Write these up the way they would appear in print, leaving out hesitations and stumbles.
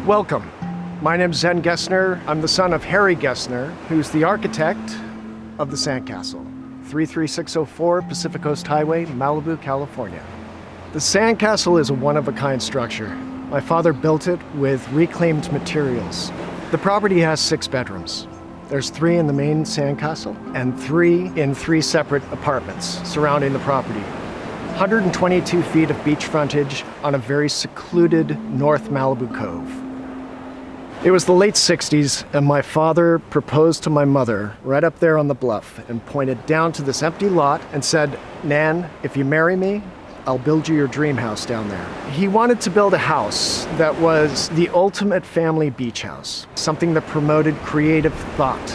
Welcome. My name is Zen Gessner. I'm the son of Harry Gessner, who's the architect of the Sandcastle, 33604 Pacific Coast Highway, Malibú, California. The Sandcastle is a one-of-a-kind structure. My father built it with reclaimed materials. The property has 6 bedrooms. There's 3 in the main Sandcastle and 3 in 3 separate apartments surrounding the property. 122 feet of beach frontage on a very secluded North Malibú Cove. It was the late 60s, and my father proposed to my mother right up there on the bluff and pointed down to this empty lot and said, "Nan, if you marry me, I'll build you your dream house down there." He wanted to build a house that was the ultimate family beach house, something that promoted creative thought.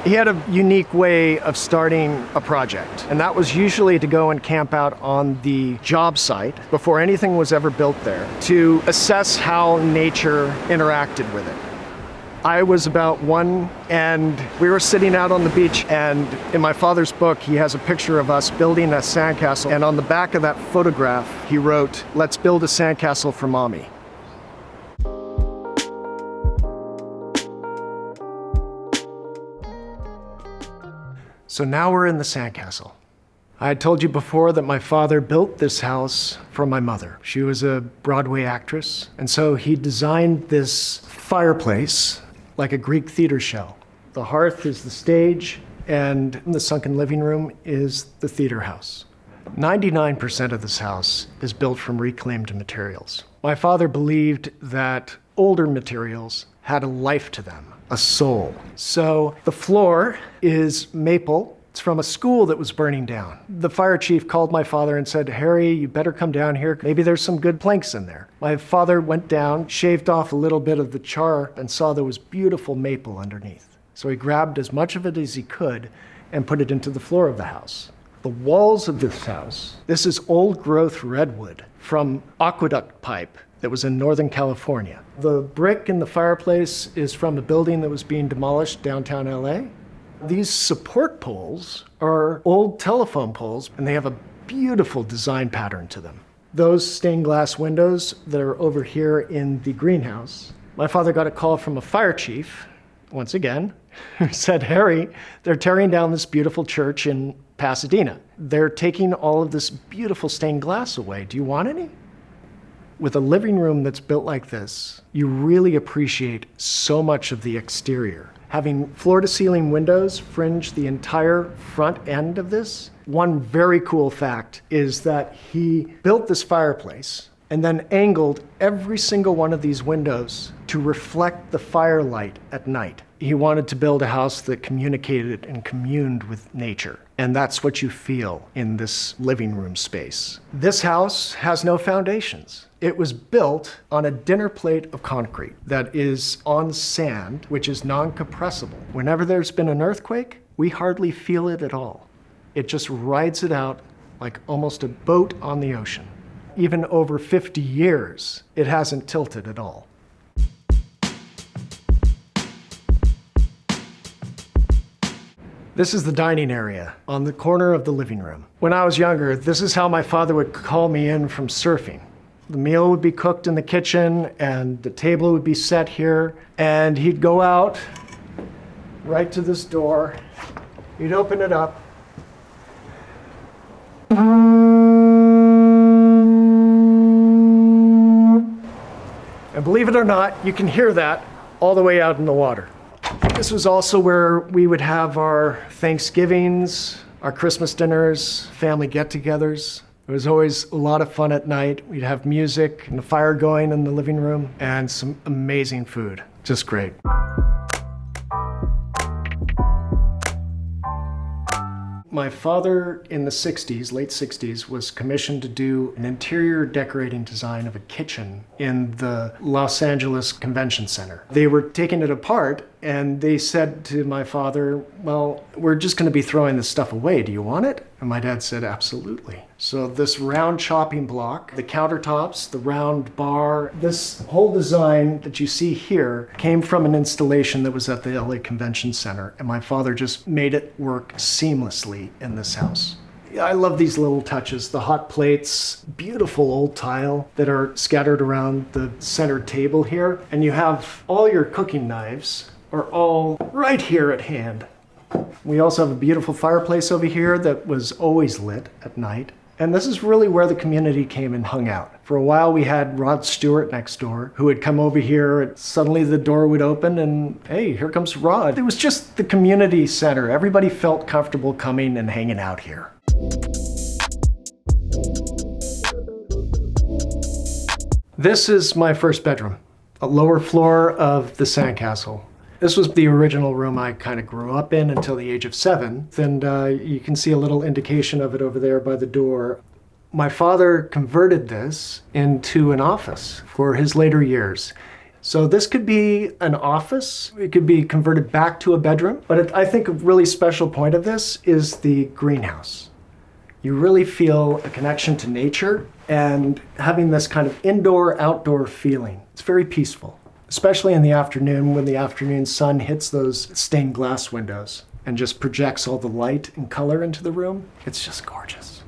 He had a unique way of starting a project, and that was usually to go and camp out on the job site before anything was ever built there to assess how nature interacted with it. I was about 1, and we were sitting out on the beach, and in my father's book, he has a picture of us building a sandcastle, and on the back of that photograph, he wrote, "Let's build a sandcastle for Mommy." So now we're in the Sandcastle. I had told you before that my father built this house for my mother. She was a Broadway actress, and so he designed this fireplace like a Greek theater show. The hearth is the stage, and the sunken living room is the theater house. 99% of this house is built from reclaimed materials. My father believed that older materials had a life to them, a soul. So the floor is maple. It's from a school that was burning down. The fire chief called my father and said, "Harry, you better come down here. Maybe there's some good planks in there." My father went down, shaved off a little bit of the char, and saw there was beautiful maple underneath. So he grabbed as much of it as he could and put it into the floor of the house. The walls of this house, this is old growth redwood from aqueduct pipe that was in Northern California. The brick in the fireplace is from a building that was being demolished downtown LA. These support poles are old telephone poles, and they have a beautiful design pattern to them. Those stained glass windows that are over here in the greenhouse, my father got a call from a fire chief, once again, who said, "Harry, they're tearing down this beautiful church in Pasadena. They're taking all of this beautiful stained glass away. Do you want any?" With a living room that's built like this, you really appreciate so much of the exterior. Having floor-to-ceiling windows fringe the entire front end of this, one very cool fact is that he built this fireplace and then angled every single one of these windows to reflect the firelight at night. He wanted to build a house that communicated and communed with nature. And that's what you feel in this living room space. This house has no foundations. It was built on a dinner plate of concrete that is on sand, which is non-compressible. Whenever there's been an earthquake, we hardly feel it at all. It just rides it out like almost a boat on the ocean. Even over 50 years, it hasn't tilted at all. This is the dining area on the corner of the living room. When I was younger, this is how my father would call me in from surfing. The meal would be cooked in the kitchen and the table would be set here, and he'd go out right to this door. He'd open it up. And believe it or not, you can hear that all the way out in the water. This was also where we would have our Thanksgivings, our Christmas dinners, family get-togethers. It was always a lot of fun at night. We'd have music and a fire going in the living room and some amazing food. Just great. My father in the 60s, late 60s, was commissioned to do an interior decorating design of a kitchen in the Los Angeles Convention Center. They were taking it apart and they said to my father, "Well, we're just going to be throwing this stuff away. Do you want it?" And my dad said, "Absolutely." So this round chopping block, the countertops, the round bar, this whole design that you see here came from an installation that was at the LA Convention Center, and my father just made it work seamlessly in this house. I love these little touches. The hot plates, beautiful old tile that are scattered around the center table here. And you have all your cooking knives are all right here at hand. We also have a beautiful fireplace over here that was always lit at night. And this is really where the community came and hung out. For a while we had Rod Stewart next door who would come over here and suddenly the door would open and hey, here comes Rod. It was just the community center. Everybody felt comfortable coming and hanging out here. This is my first bedroom, a lower floor of the Sandcastle. This was the original room I kind of grew up in until the age of 7, and you can see a little indication of it over there by the door. My father converted this into an office for his later years. So this could be an office, it could be converted back to a bedroom, but I think a really special point of this is the greenhouse. You really feel a connection to nature and having this kind of indoor-outdoor feeling. It's very peaceful. Especially in the afternoon when the afternoon sun hits those stained glass windows and just projects all the light and color into the room. It's just gorgeous.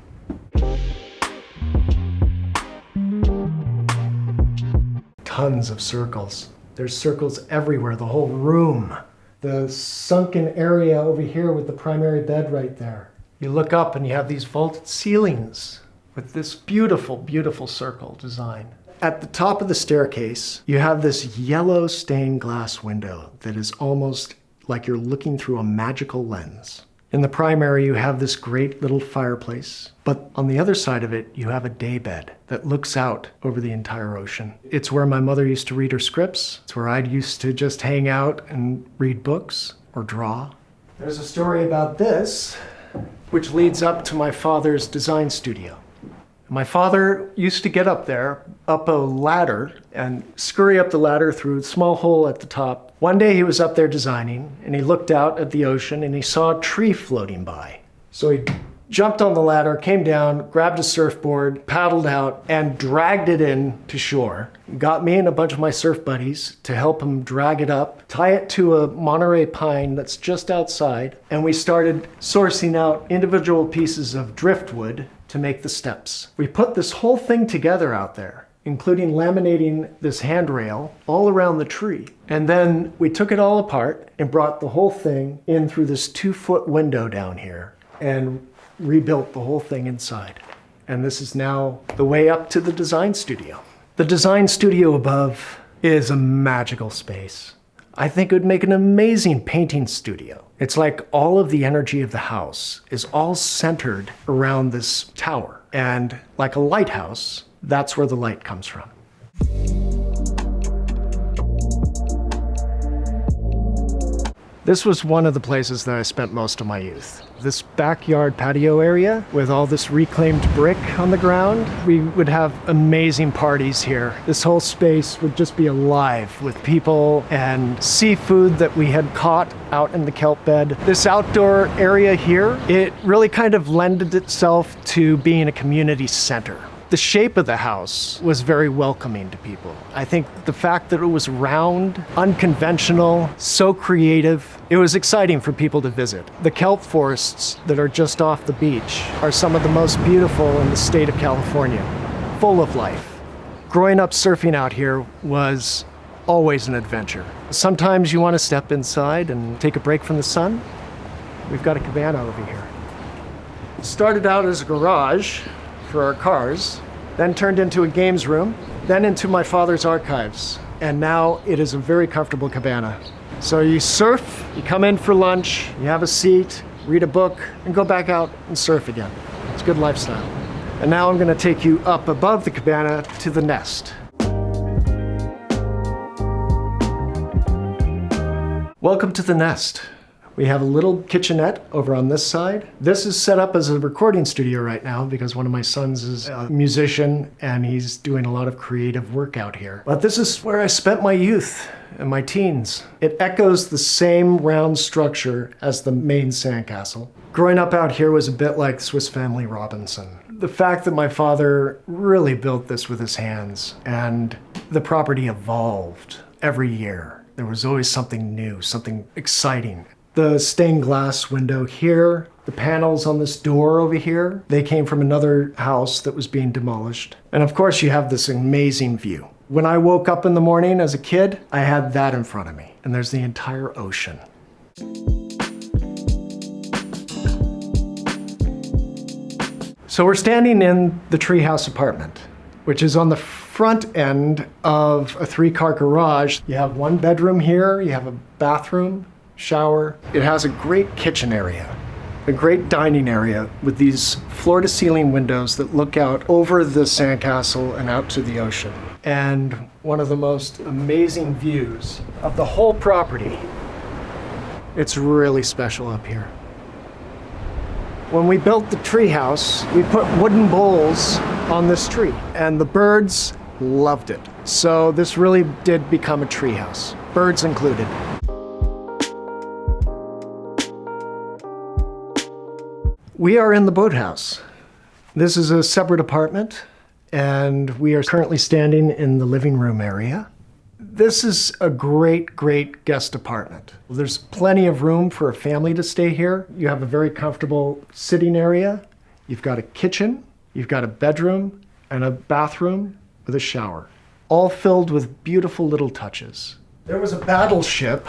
Tons of circles. There's circles everywhere, the whole room. The sunken area over here with the primary bed right there. You look up and you have these vaulted ceilings with this beautiful, beautiful circle design. At the top of the staircase, you have this yellow stained glass window that is almost like you're looking through a magical lens. In the primary, you have this great little fireplace, but on the other side of it, you have a daybed that looks out over the entire ocean. It's where my mother used to read her scripts. It's where I used to just hang out and read books or draw. There's a story about this, which leads up to my father's design studio. My father used to get up there, up a ladder, and scurry up the ladder through a small hole at the top. One day he was up there designing, and he looked out at the ocean, and he saw a tree floating by. So he jumped on the ladder, came down, grabbed a surfboard, paddled out, and dragged it in to shore. Got me and a bunch of my surf buddies to help him drag it up, tie it to a Monterey pine that's just outside, and we started sourcing out individual pieces of driftwood to make the steps. We put this whole thing together out there, including laminating this handrail all around the tree. And then we took it all apart and brought the whole thing in through this 2-foot window down here and rebuilt the whole thing inside. And this is now the way up to the design studio. The design studio above is a magical space. I think it would make an amazing painting studio. It's like all of the energy of the house is all centered around this tower. And like a lighthouse, that's where the light comes from. This was one of the places that I spent most of my youth. This backyard patio area with all this reclaimed brick on the ground. We would have amazing parties here. This whole space would just be alive with people and seafood that we had caught out in the kelp bed. This outdoor area here, it really kind of lended itself to being a community center. The shape of the house was very welcoming to people. I think the fact that it was round, unconventional, so creative, it was exciting for people to visit. The kelp forests that are just off the beach are some of the most beautiful in the state of California, full of life. Growing up surfing out here was always an adventure. Sometimes you want to step inside and take a break from the sun. We've got a cabana over here. It started out as a garage for our cars, then turned into a games room, then into my father's archives. And now it is a very comfortable cabana. So you surf, you come in for lunch, you have a seat, read a book, and go back out and surf again. It's a good lifestyle. And now I'm gonna take you up above the cabana to the nest. Welcome to the nest. We have a little kitchenette over on this side. This is set up as a recording studio right now because one of my sons is a musician and he's doing a lot of creative work out here. But this is where I spent my youth and my teens. It echoes the same round structure as the main sandcastle. Growing up out here was a bit like Swiss Family Robinson. The fact that my father really built this with his hands and the property evolved every year. There was always something new, something exciting. The stained glass window here The panels on this door over here, they came from another house that was being demolished. And of course you have this amazing view. When I woke up in the morning as a kid, I had that in front of me. And there's the entire ocean. So we're standing in the treehouse apartment, which is on the front end of a 3-car garage. You have 1 bedroom here, you have a bathroom, shower. It has a great kitchen area, a great dining area with these floor-to-ceiling windows that look out over the sandcastle and out to the ocean. And one of the most amazing views of the whole property. It's really special up here. When we built the treehouse, we put wooden bowls on this tree, and the birds loved it. So this really did become a treehouse, birds included. We are in the boathouse. This is a separate apartment, and we are currently standing in the living room area. This is a great, great guest apartment. There's plenty of room for a family to stay here. You have a very comfortable sitting area. You've got a kitchen, you've got a bedroom, and a bathroom with a shower, all filled with beautiful little touches. There was a battleship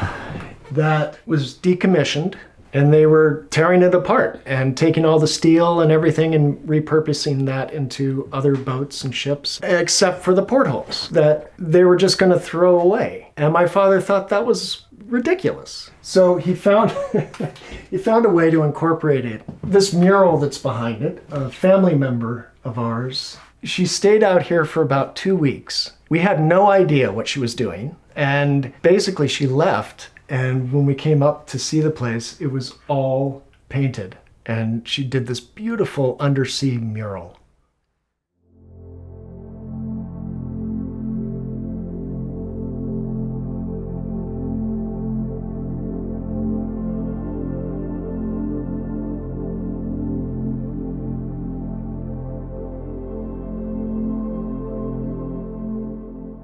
that was decommissioned, and they were tearing it apart and taking all the steel and everything and repurposing that into other boats and ships, except for the portholes that they were just gonna throw away. And my father thought that was ridiculous. So he found, he found a way to incorporate it. This mural that's behind it, a family member of ours, she stayed out here for about 2 weeks. We had no idea what she was doing. And basically she left. And when we came up to see the place, it was all painted. And she did this beautiful undersea mural.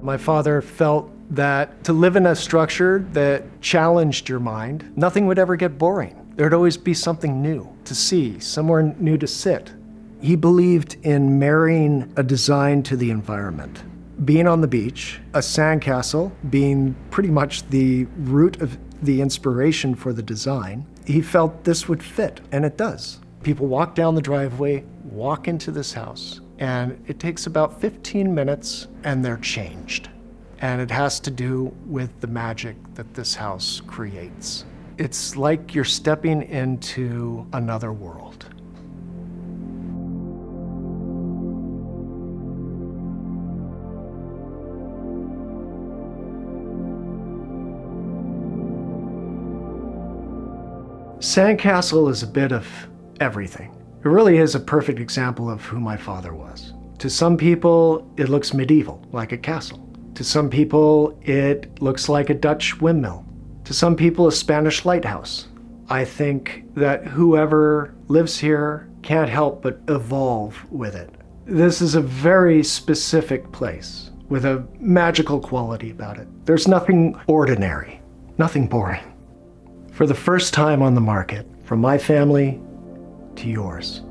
My father felt that to live in a structure that challenged your mind, nothing would ever get boring. There'd always be something new to see, somewhere new to sit. He believed in marrying a design to the environment. Being on the beach, a sandcastle being pretty much the root of the inspiration for the design, he felt this would fit, and it does. People walk down the driveway, walk into this house, and it takes about 15 minutes and they're changed. And it has to do with the magic that this house creates. It's like you're stepping into another world. Sandcastle is a bit of everything. It really is a perfect example of who my father was. To some people, it looks medieval, like a castle. To some people, it looks like a Dutch windmill. To some people, a Spanish lighthouse. I think that whoever lives here can't help but evolve with it. This is a very specific place with a magical quality about it. There's nothing ordinary, nothing boring. For the first time on the market, from my family to yours.